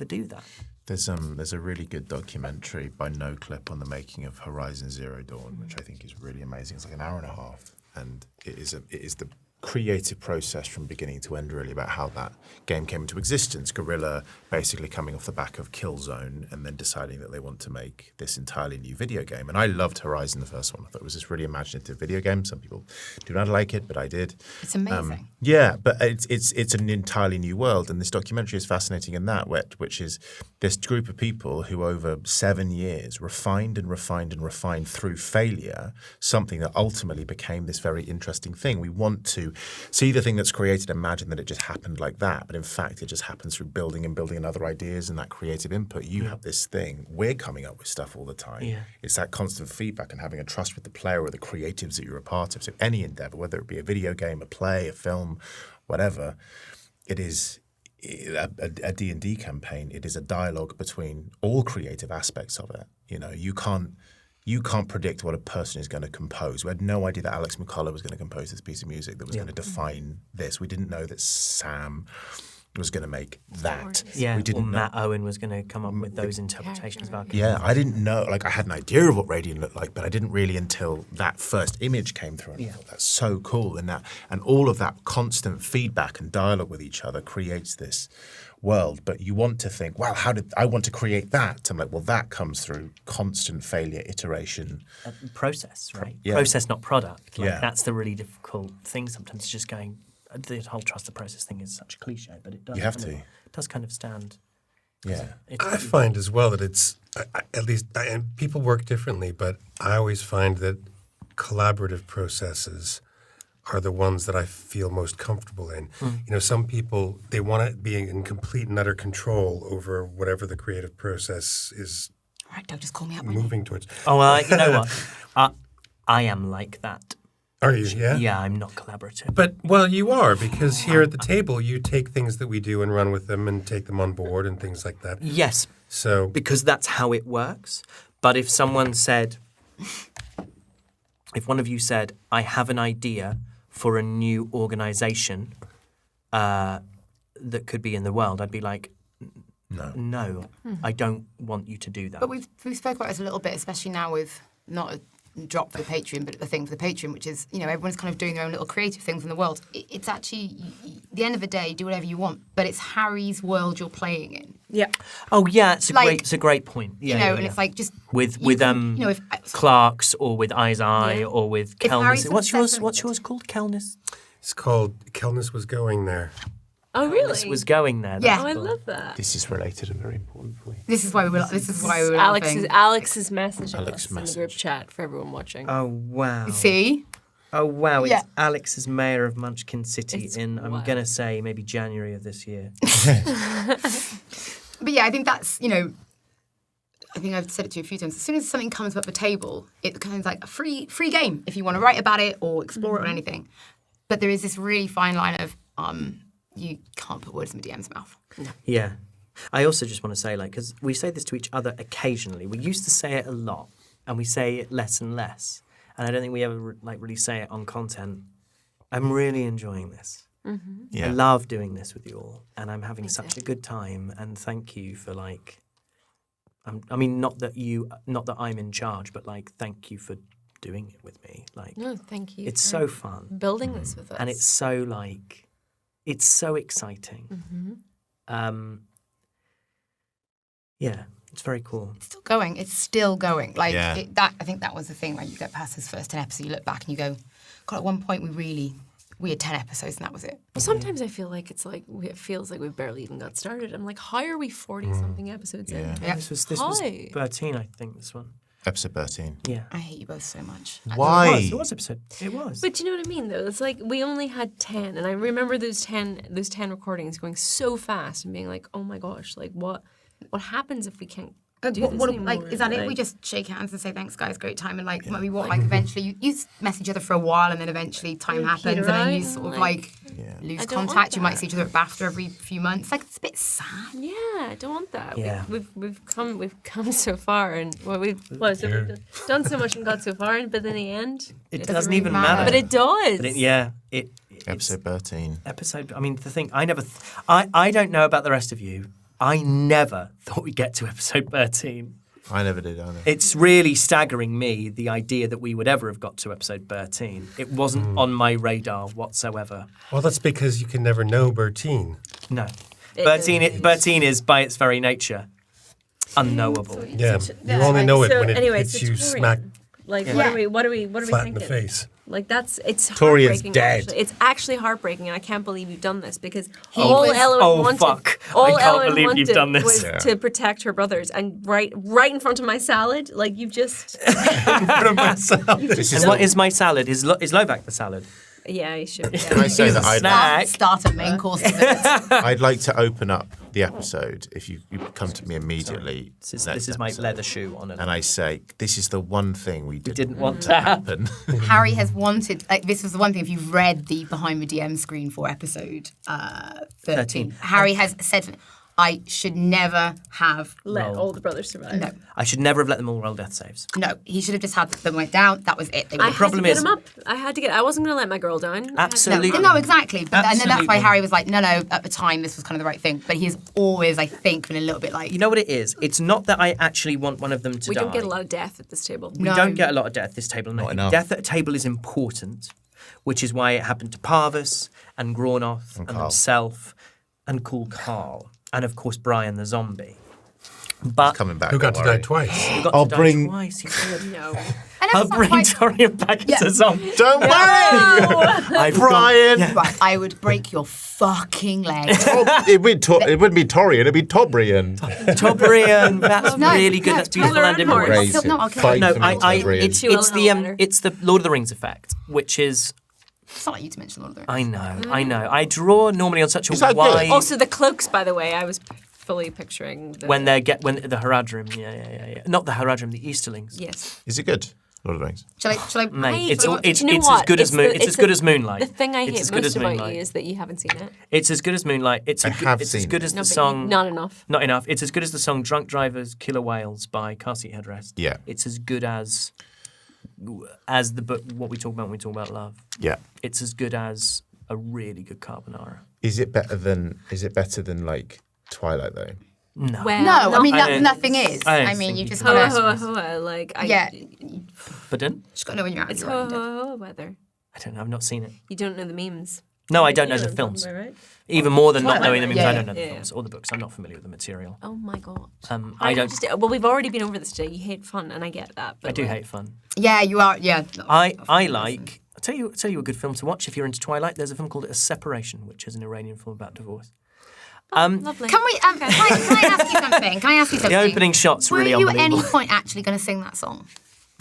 do that. There's a really good documentary by No Clip on the making of Horizon Zero Dawn, which I think is really amazing. It's like an hour and a half, and it is the creative process from beginning to end, really, about how that game came into existence. Guerrilla basically coming off the back of Killzone and then deciding that they want to make this entirely new video game. And I loved Horizon, the first one. I thought it was this really imaginative video game. Some people do not like it, but I did. it's amazing. Yeah, but it's an entirely new world, and this documentary is fascinating in that, which is this group of people who over 7 years refined and refined and refined through failure something that ultimately became this very interesting thing. We want to see the thing that's created, imagine that it just happened like that, but in fact it just happens through building and other ideas and that creative input. You have this thing, we're coming up with stuff all the time. Yeah. It's that constant feedback and having a trust with the player or the creatives that you're a part of. So any endeavor, whether it be a video game, a play, a film, whatever, it is a D&D campaign. It is a dialogue between all creative aspects of it. You know, you can't predict what a person is going to compose. We had no idea that Alex McCullough was going to compose this piece of music that was going to define this. We didn't know that Sam was going to make that. Yeah, we didn't or know. Matt Owen was going to come up with those interpretations of our Yeah, I didn't know. Like, I had an idea of what Raidion looked like, but I didn't really until that first image came through. And I thought, that's so cool. And all of that constant feedback and dialogue with each other creates this world. But you want to think, well, how did I want to create that? I'm like, well, that comes through constant failure, iteration. process, right? Yeah. Process, not product. Like, Yeah. that's the really difficult thing sometimes. It's just going, the whole trust the process thing is such a cliche, but it does. You have kind of- to. It does kind of stand. Yeah. I find as well that it's, at least, and people work differently, but I always find that collaborative processes are the ones that I feel most comfortable in. You know, some people, they want to be in complete and utter control over whatever the creative process is All right, don't just call me out. moving towards. Oh, well, you know what? I am like that. Are you? Yeah? Yeah, I'm not collaborative. But, well, you are, because here at the table, you take things that we do and run with them and take them on board and things like that. Yes, So, because that's how it works. But if someone said, if one of you said, I have an idea for a new organization that could be in the world, I'd be like, no, I don't want you to do that. But we've spoke about this a little bit, especially now with not a drop for the Patreon, but a thing for the Patreon, which is, you know, everyone's kind of doing their own little creative things in the world. It's actually, the end of the day, do whatever you want, but it's Harry's world you're playing in. Yeah. Oh yeah, it's Like, a great point. Yeah, You know, yeah, and yeah. it's like just with you can, you know, if Clark's or with Eyes Eye or with If Harry Kelness. What's said yours? something- What's yours called? Kelness. it's called Kelness Was Going There. Oh, really? This was going there. Yeah. Oh, I cool. love that. This is related and very important for you. this is why we were laughing. Alex's message Alex in the message. group chat for everyone watching. Oh wow. See? Oh, wow. It's Yeah. Alex is mayor of Munchkin City It's in, I'm wild. going to say, maybe January of this year. But yeah, I think that's, I think I've said it to you a few times. As soon as something comes up the table, it's kind of like a free game if you want to write about it or explore it or anything. But there is this really fine line of you can't put words in the DM's mouth. Yeah. I also just want to say, because we say this to each other occasionally. We used to say it a lot, and we say it less and less. And I don't think we ever really say it on content. I'm really enjoying this. Mm-hmm. Yeah. I love doing this with you all, and I'm having such a good time. And thank you for not that I'm in charge, but thank you for doing it with me. No, thank you. It's for so fun, building this with us. and it's so it's so exciting. Mm-hmm. Yeah, it's very cool. It's still going. It's still going. Yeah. I think that was the thing where you get past this first 10 episodes, you look back and you go, God, at one point we had 10 episodes and that was it. Well, sometimes I feel like it feels like we've barely even got started. I'm like, how are we 40-something episodes in? Yeah. This was Hi. 13, I think. This one. Episode 13. Yeah. I hate you both so much. Why? It was episode. It was. But do you know what I mean, though? It's like we only had 10, and I remember those 10 recordings going so fast and being like, oh my gosh, what happens if we can't do this anymore? Is that it? We just shake hands and say thanks, guys, great time, and eventually you mess each other for a while, and then eventually time happens, and then you sort of lose I don't want contact. You might that. see each other at BAFTA every few months. It's a bit sad. Yeah, I don't want that. Yeah. We've come so far, and we've done so much and got so far, but in the end, it doesn't doesn't really even matter. matter. but it does. But Episode 13. episode. I mean, the thing I never. I don't know about the rest of you. I never thought we'd get to episode 13. I never did either. It's really staggering me, the idea that we would ever have got to episode 13. It wasn't on my radar whatsoever. Well, that's because you can never know Bertine. No. It 13 is, by its very nature, unknowable. Yeah, you only know it when it anyways, hits you it's Torrian. smack Like, Yeah. what are we flat in thinking? the face. Like it's Torrian's heartbreaking. dead. Actually. It's actually heartbreaking, and I can't believe you've done this because He all was- Elowen Oh, wanted, fuck. all I can't Elowen believe you've wanted done this. was Yeah. to protect her brothers, and right in front of my salad, like you just This And what is my salad? Is Lovac the salad? yeah, you should. Can Yeah. I say that Snack. Starter main course dessert. I'd like to open up the episode if you come to me immediately. This next is my episode, leather shoe on it. And I say, this is the one thing we Didn't want to happen. happen. Harry has wanted, this was the one thing, if you've read the behind the DM screen for episode 13, Harry has said, I should never have, Let all the brothers survive. no, I should never have let them all roll death saves. no, he should have just had them went down, that was it. They were I problem had to is- get him up. I wasn't going to let my girl down. I had to- Absolutely. No, exactly. But and then that's why Absolutely. Harry was like, no, at the time this was kind of the right thing. But he's always, I think, been a little bit like, You know what it is? It's not that I actually want one of them to We die. don't get a lot of death at this table. We No. don't get a lot of death at this table. And I Not think enough. death at a table is important, which is why it happened to Parvus and Graunoth and Carl. himself and Cool Carl. And of course, Brian the zombie. But Coming back. Who got to don't die worry. twice? he got I'll to die bring- twice. He did. No. and I'll that's not bring quite- Torrian back as Yeah. a zombie. Don't worry! I've got- Brian! Right, I would break your fucking leg. Oh, it wouldn't be Torrian, it'd be Tobrian. Torrian, that's No, really good. no, That's beautiful Tyler and and Horse. important. Crazy. No, I'll kill Fight you. No, for me, Tobrian. it's Two the Elowen. it's the Lord of the Rings effect, which is It's not like you to mention Lord of the Rings. I know. I draw normally on such a Is that good? wide Also, the cloaks, by the way, I was fully picturing the, when the Haradrim, yeah. Not the Haradrim, the Easterlings. Yes. Is it good, Lord of the Rings? Shall I? Mate, it's Do you know as what? good as It's as good as Moonlight. The thing I It's hate as good most as about Moonlight. you is that you haven't seen it. It's as good as Moonlight. It's I have it's seen as good it. as No, the but song. not enough. Not enough. It's as good as the song "Drunk Drivers, Killer Whales" by Car Seat Headrest. Yeah. It's as good as the book. What we talk about when we talk about love. Yeah. It's as good as a really good carbonara. Is it better than like Twilight though? No. Well, No, I mean I don't- nothing is. I don't I mean, think you you just can- gotta, Hoa, hoa, hoa, like I, Yeah. But then just gotta know when you're out. It's You're hoa, out. hoa, hoa weather. I don't know. I've not seen it. You don't know the memes. No, I don't know You the what I'm films. talking about, right? Even more than not Twilight, knowing the memes, yeah, I don't know the yeah. films or the books. I'm not familiar with the material. Oh my god. I don't. Well, we've already been over this today. You hate fun, and I get that. But I do like, hate fun. Yeah, you are. Yeah. I like. I'll tell you a good film to watch if you're into Twilight. There's a film called A Separation, which is an Iranian film about divorce. Lovely. Can we? Can I ask you something? Can I ask you something? The opening shot's Were really you at any unbelievable. point actually going to sing that song?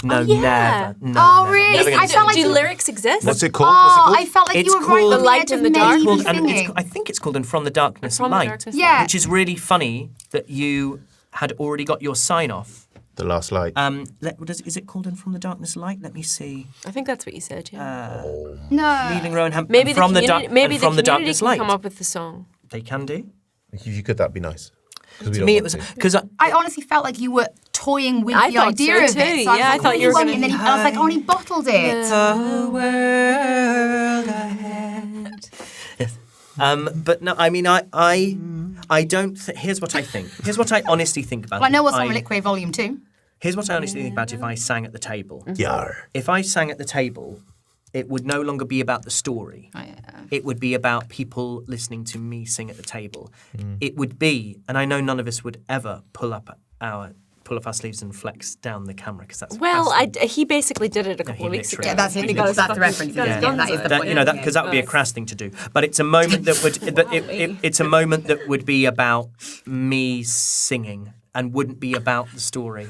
No, yeah. never. No, Oh, never. really? Never gonna I felt like Do you- lyrics exist? What's it called? Oh, I felt like It's you were right called- on The the Light edge in of the maybe Dark. Called- singing. I think it's called "And From the Darkness From the Light," Darkness Yeah. which is really funny that you had already got your sign off. The Last Light. Is it called "And From the Darkness Light"? Let me see. I think that's what you said, yeah. No. Leaving Rowan Maybe from the the community, maybe and from the the community darkness can light. come up with the song. They can do. If you could, that'd be nice. 'Cause we To don't me, want it was to. because I honestly felt like you were toying with I the thought idea so of it. too. So I was Yeah, I like, thought what you were want? gonna- And then I was like, oh, and he bottled it. the world ahead. Yes. But no, I mean, I don't. Here's what I think. Here's what I honestly think about. Well, I know what's it. on Reliquary Volume 2. Here's what I honestly think about if I sang at the table. Yar. If I sang at the table, it would no longer be about the story. Oh, yeah. It would be about people listening to me sing at the table. It would be, and I know none of us would ever pull up our sleeves and flex down the camera because that's Well, crass. he basically did it a couple he of weeks ago. literally- Yeah, that's it. He got That's the reference. Yeah. Yeah, that is the point. because that would be a crass thing to do. But it's a moment that would, but it's a moment that would be about me singing and wouldn't be about the story.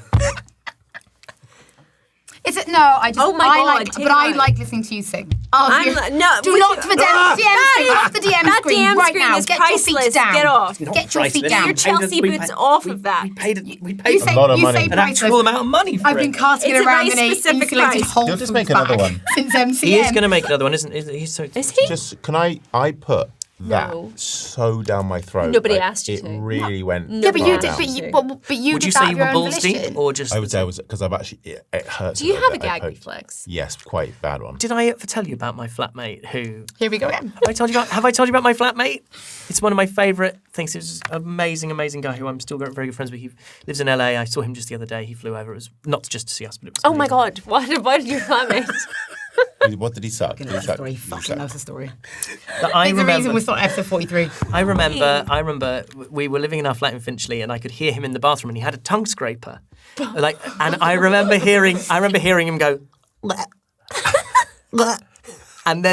Is it? No, I just. Oh my I God, like, take but it I out. like listening to you sing. I'm you- like- no, do would not you- for DM screen. Off the DM That screen DM right screen now. is Get your priceless. feet down. Get off. Get your feet Priceless. down. Your Chelsea We boots paid- off we- of that. We paid You say, A lot of you money. say an priceless. actual amount of money for I've been it. casting It's a around very in an specific insulated price. Whole You'll just Foods make another bag one. since MCM. He is going to make another one, isn't he? He's so. Is he? Just can I put that No. so down my throat? Nobody like, asked you it to. really went. Yeah, but you right did. out. But you Would did you that say of you your were own balls deep volition. or just? I would say I was because I've actually it hurts. Do you a have little a bit. I gag poked- reflex? Yes, quite bad one. Did I ever tell you about my flatmate who? Here we go again. Have I told you about my flatmate? It's one of my favourite things. He was an amazing guy who I'm still very good friends with. He lives in LA. I saw him just the other day. He flew over. It was not just to see us, but it was. Oh my amazing. God! Why did your flatmate? What did he suck? Did he Knows the suck? story. Did he Fucking suck? knows the story. But I There's a reason remember. we're not episode 43. I remember we were living in our flat in Finchley, and I could hear him in the bathroom, and he had a tongue scraper, and I remember hearing him go, "Bleh, bleh," and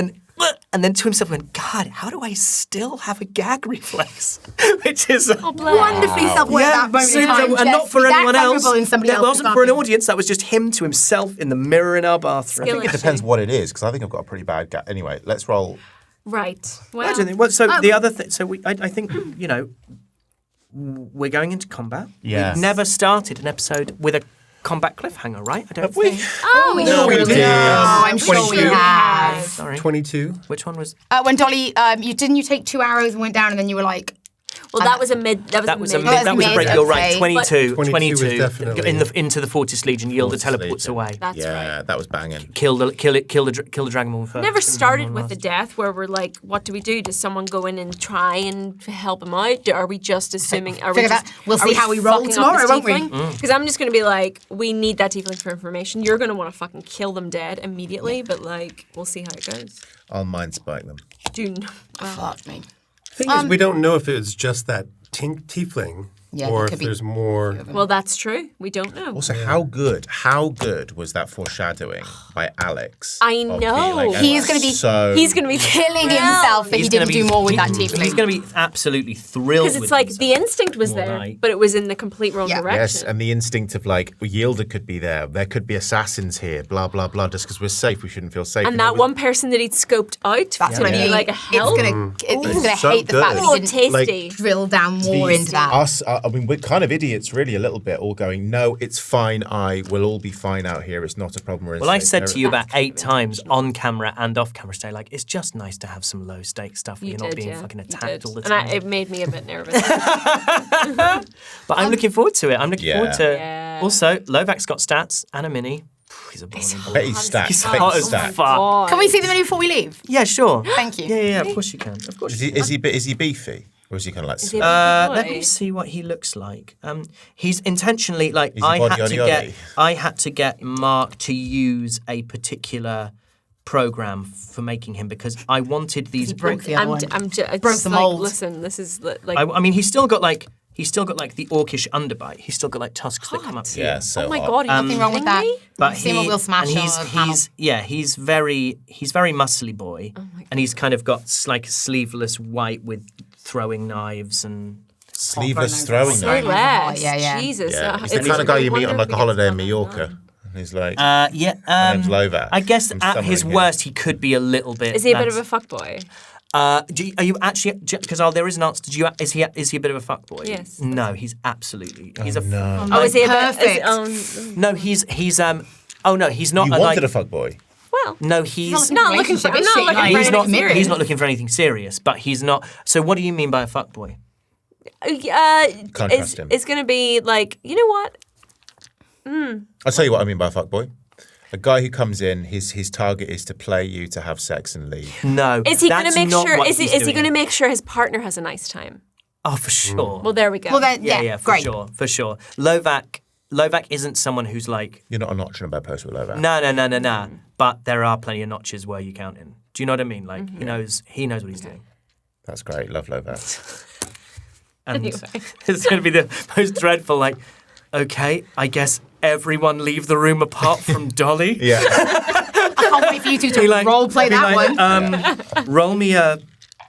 then to himself went, God, how do I still have a gag reflex? Which is Wonderfully self-aware at that moment in super- time. and not for Just be anyone that else. vulnerable in somebody That else's wasn't for an bathroom. audience. That was just him to himself in the mirror in our bathroom. Skill It depends what it is because I think I've got a pretty bad gag. Anyway, let's roll. Right. I Well, don't think. Well, so the other thing. So I think we're going into combat. Yes. We've never started an episode with a combat cliffhanger, right? I don't Have we? think. oh, we No, we should. did. Oh, I'm sure we 22. have. Sorry. 22. Which one was? When Dolly, you take 2 arrows and went down, and then you were like, Well, that was a mid. That was a mid. mid. That was a break. You're right. Okay. 22. 22 was definitely- into the Fortis Legion. Yielder Fortis teleports Legion. away. That's Yeah, right. that was banging. Kill the dragonborn first. Never Kill the started dragonborn with last. the death where we're like, what do we do? Does someone go in and try and help him out? Or are we just assuming? Are we Figure just? that- we'll see how we roll tomorrow, won't we? Because I'm just going to be like, we need that tiefling for information. You're going to want to fucking kill them dead immediately, but like, we'll see how it goes. I'll mind spike them. fuck me. Thing is, we don't know if it was just that tiefling Yeah, or it could if be- there's more. Well, that's true. We don't know. Also, how good was that foreshadowing by Alex? I of know. being He is going to be so. He's going to be killing himself that he He's didn't gonna do be- more with that He's tiefling. going to be absolutely thrilled. because it's with like himself. the instinct was More there, like- but it was in the complete wrong Yeah. direction. Yes, and the instinct of like Yielder could be there. There could be assassins here. Blah blah blah. Just because we're safe, we shouldn't feel safe. and that one person that he'd scoped out, That's what I would be mean. like a It's help. he's gonna so hate the fact good. that Oh, he didn't tasty. drill down more into that. Us, I mean, we're kind of idiots, really, a little bit, all going, no, it's fine, we'll all be fine out here, it's not a problem. We're in Well, I safe said to you area." about 8 times on camera and off camera today, like, it's just nice to have some low stakes stuff where You you're not did, being yeah. fucking You attacked did. all the And time. it made me a bit nervous. But I'm looking forward to it. I'm looking forward to Yeah. Also, Lovak's got stats and a mini. He's a I bomb. bet he's stacked. He's I bet hot he's as stacked. fuck. Can we see the menu before we leave? Yeah, sure. Thank you. Yeah, of course you can. Of course. Is he beefy? Or is he kind of like... Is he a slim? big Let boy? me see what he looks like. He's intentionally like Is he I had to get Mark to use a particular program for making him because I wanted these. broke the other one. I'm just Broke the like, mold. listen, this is like. I mean, he's still got like the orcish underbite. He's still got like tusks that come up. Hot. Here. Yeah, so oh my hot. god, Nothing wrong with that. But See what we'll smash and on a panel. he's very muscly boy, and he's kind of got like a sleeveless white with throwing knives and. Sleeveless Very throwing nice. Say knife. Very less. Yeah. Jesus. Yeah, he's it's the kind of guy you meet wonder on if like he a gets holiday in that. Mallorca. He's like, My name's Lovac. I guess I'm at summoning his him. worst, he could be a little bit. Is he a bit of a fuckboy? Are you actually? Because there is an answer. Is he a bit of a fuckboy? Yes. No, he's absolutely. He's no. Oh, is he a bit? Perfect. No, he's. Oh no, he's not. You wanted a fuckboy. Well, No, he's not looking for. I'm not looking for he's anything not. serious. He's not looking for anything serious. But he's not. So what do you mean by a fuckboy? Can't trust him. It's going to be like, you know what? I'll tell you what I mean by a fuckboy. A guy who comes in, his target is to play you to have sex and leave. No. Is he going to that's make not sure? what Is he he's going to doing. make sure his partner has a nice time? Oh, for sure. Well, there we go. Well, then, yeah, for great. sure, for sure. Lovac isn't someone who's like. You're not a notch in a bed post with Lovac. No. But there are plenty of notches where you count in. Do you know what I mean? Like he knows what he's doing. That's great. Love Lovac. And Anyway. it's going to be the most dreadful. Like, okay, I guess everyone leave the room apart from Dolly. Yeah. I can't wait for you two to Be like- role play be that like, one. Roll me a.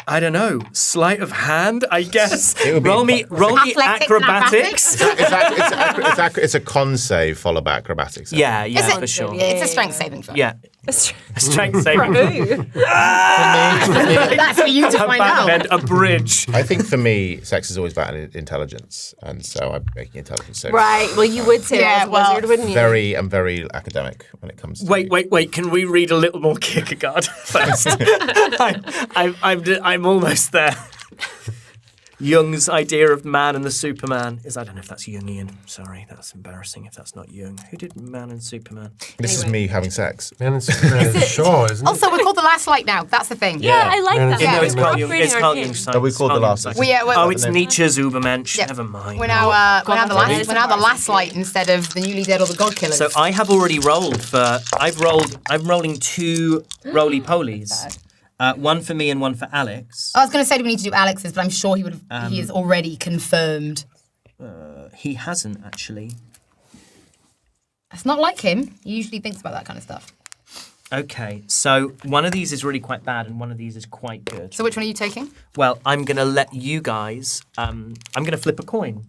I don't know, sleight of hand, I guess. It would be- roll me Athletics, acrobatics. It's a con save followed by acrobatics. Yeah, Is yeah, it- for sure. It's a strength saving throw. Yeah, a strength saving. That's for you to A find out. backbend, a bridge. I think for me, sex is always about intelligence, and so I'm making intelligence saving. Right. Well, you would say Yeah, that as a well, wizard, wouldn't you? I'm very academic when it comes to. Wait. Can we read a little more Kierkegaard first? I'm almost there. Jung's idea of man and the Superman is, I don't know if that's Jungian. Sorry, that's embarrassing if that's not Jung. Who did Man and Superman? This is me having sex. Man, it's Shaw, isn't it? Also, we're called the last light now. That's the thing. Yeah, I like that. Yeah, No, it's we're Carl Jung. upgrading It's our Carl game. Jung's Oh, we called the last science. one. We're It's Nietzsche's Übermensch. Yeah. Never mind. We're now the last light instead of the newly dead or the god killers. So I have already rolled for. I'm rolling 2 roly-polies. One for me and one for Alex. I was going to say, do we need to do Alex's, but I'm sure he would. He is already confirmed. He hasn't actually. It's not like him. He usually thinks about that kind of stuff. Okay, so one of these is really quite bad and one of these is quite good. So which one are you taking? Well, I'm going to let you guys. I'm going to flip a coin.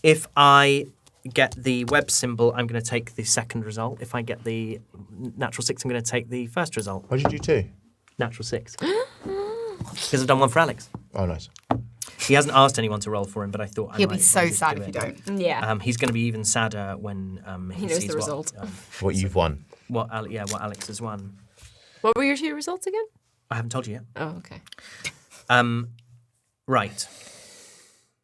If I get the web symbol, I'm going to take the second result. If I get the natural 6, I'm going to take the first result. What did you do? Natural 6. Because I've done one for Alex. Oh, nice. He hasn't asked anyone to roll for him, but I thought He'll I be might so just sad do if it. you don't. Yeah. He's going to be even sadder when he knows sees the result. What you've won. What Alex has won. What were your 2 results again? I haven't told you yet. Oh, okay. Right.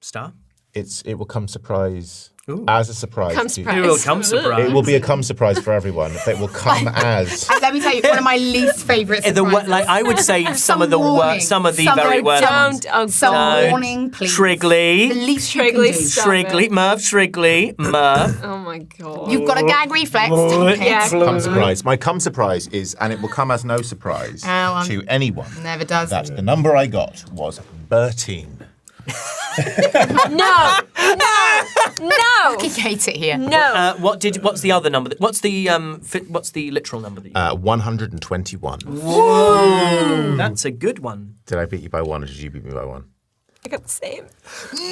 Star? It will come surprise. Ooh. As a surprise. Come to- surprise. It will come surprise. It will be a come surprise for everyone. It will come as. And let me tell you, one of my least favourite The surprises. like I would say some of the warning. some of the Some very are worst ones. Don't. Oh, Some God. warning, please. Shrigley. The least you Shrigley, can do. stop. Shrigley, Merv, Shrigley, Merv. Oh my God. You've got a gag reflex. Stop it. Yeah. Come surprise. My come surprise is, and it will come as no surprise to anyone. Never does. That the number I got was 13. No. He hates it here. No. What's the other number? What's the literal number that you? 121. That's a good one. Did I beat you by 1 or did you beat me by 1? I got the same.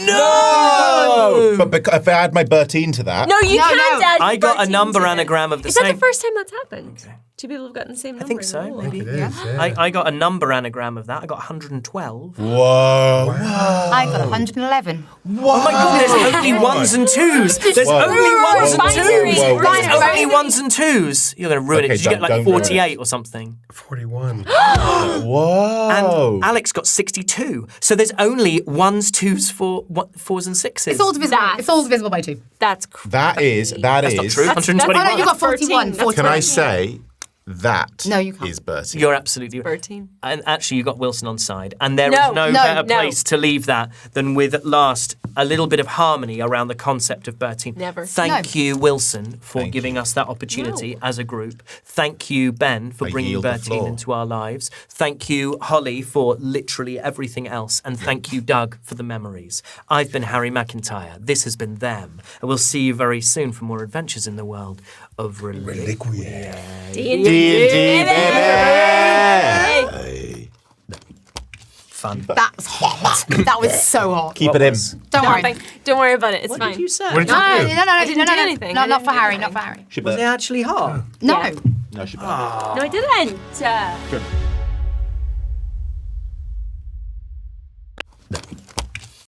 No. But if I add my 13 to that. No, you No, can't no. add I got a 13 number to it. anagram of the Is that same. the first time that's happened? 2 people have gotten the same number. I think in so. a row. Maybe. It is, yeah. I got a number anagram of that. I got 112. Whoa. I got 111. Oh my God! There's only ones and twos. There's Whoa. only ones and Binary. twos. Whoa. There's Binary. only ones and twos. You're going to ruin it. Okay, Did you get like don't ruin it. 48 or something? 41. Whoa. And Alex got 62. So there's only ones, twos, fours, and sixes. It's all divisible. It's all divisible by 2. That's crazy. That is. That's not true. That's- 121. Oh, no, you got 13. 41. That's 41. Can I say that No, you can't. is Bertie? You're absolutely right. 13. And actually, you got Wilson on side. And there is No, no no, better no. place to leave that than with, at last, a little bit of harmony around the concept of Bertine. Never. Thank you, Wilson, for Thank giving you. us that opportunity as a group. Thank you, Ben, for I bringing yield the Bertine floor. into our lives. Thank you, Holly, for literally everything else. And thank you, Doug, for the memories. I've been Harry McIntyre. This has been Them. And we'll see you very soon for more adventures in the world of Reliquia. D&D, D&D, baby. fun. That was hot. That was so hot. Keep What it in. was? Don't No, worry. fine. Don't worry about it. It's What fine. did you say? What did you No, do? no, no, didn't do anything. No, I not for didn't do Harry. anything. Not for Harry. She Was it burped. actually hard? No. Yeah. No, she burped. No, I didn't.